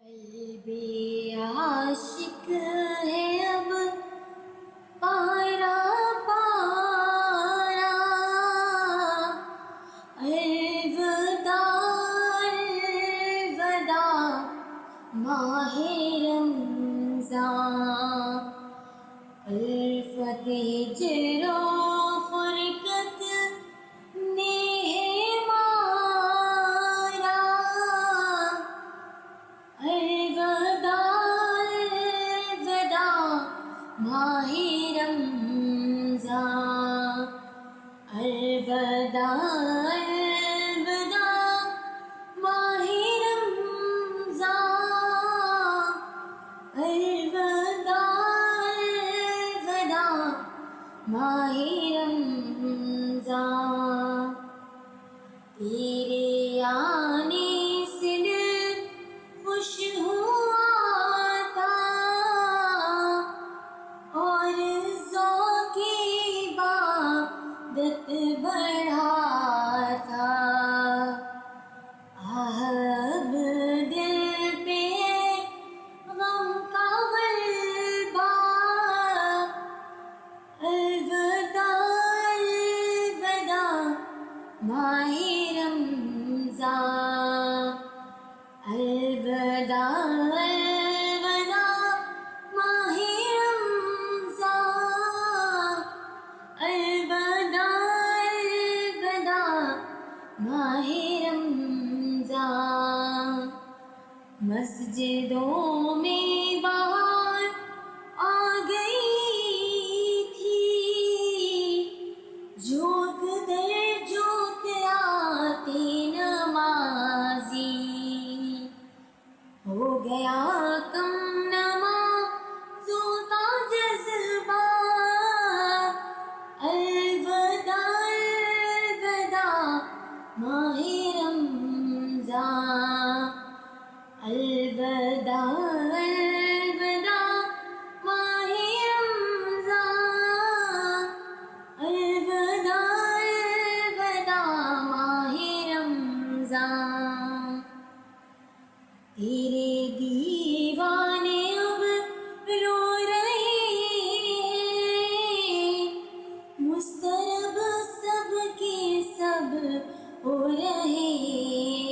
قلبی عاشق ہے اب پارا پارا، الوداع الوداع ماہ رمضان، الفت ہجر و فرقت نے ہے مارا، الوداع الوداع ماہ رمضان، الوداع الوداع ماہ رمضان، الوداع الوداع ماہ رمضان، تیرے آنے سے دل خوش ہوا تھا اور ذوق عبادت بڑھا تھا، اب دل پہ غم کا غلبہ، الوداع الوداع ماہ رمضان، الوداع الوداع ماہ رمضان، الوداع الوداع ماہ رمضان، مسجدوں میں بہار آ گئی تھی، جھوک در جھوک آتے نمازی، ہو گیا کم نمازوں کا جذبہ، الوداع الوداع ماہ رمضان، الوداع الوداع ماہ رمضان، الوداع الوداع ماہ رمضان، تیرے دیوانے اب رو رہے ہیں، مضطرب سب کے سب ہو رہے ہیں،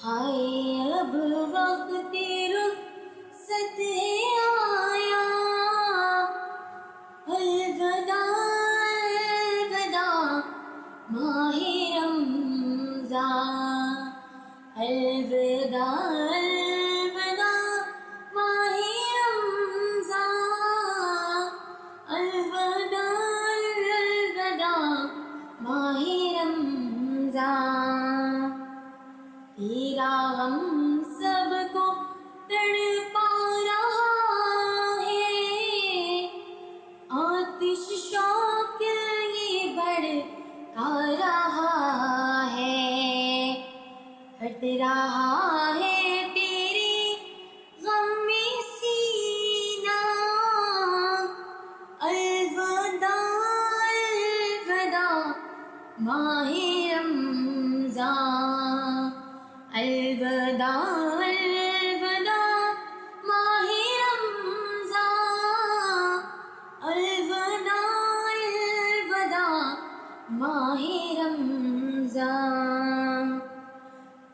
ہائے اب وقت رخصت ہے آیا، الوداع الوداع ماہ رمضان، الوداع الوداع ماہ رمضان، الوداع الوداع ماہ رمضان، تیرا غم سب کو تڑپا رہا ہے، آتش شوق یہ بڑھتا رہا ہے، ہٹ رہا ہے تیرے غم میں سینہ، الوداع الوداع ماہ رمضان، الوداع الوداع ماہ رمضان، الوداع الوداع ماہ رمضان،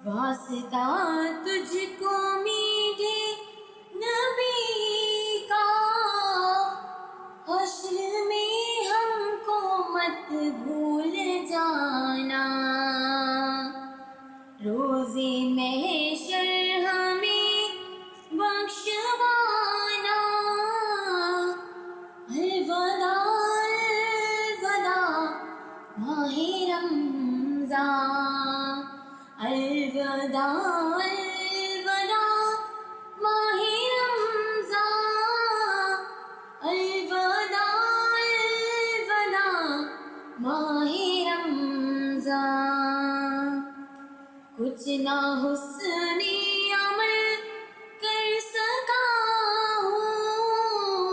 واسطہ تجھ کو میٹھے نبی کا، حشر میں ہم کو مت بھول جانا، روزے محشر ہمیں بخشوانا، الوداع الوداع ماہ رمضان، الوداع الوداع ماہ رمضان، الوداع الوداع ماہ رمضان، کچھ نہ حسن عمل کر سکا ہوں،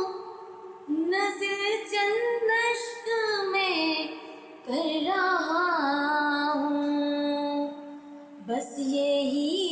نظر چند اشک میں کر رہا ہوں، بس یہی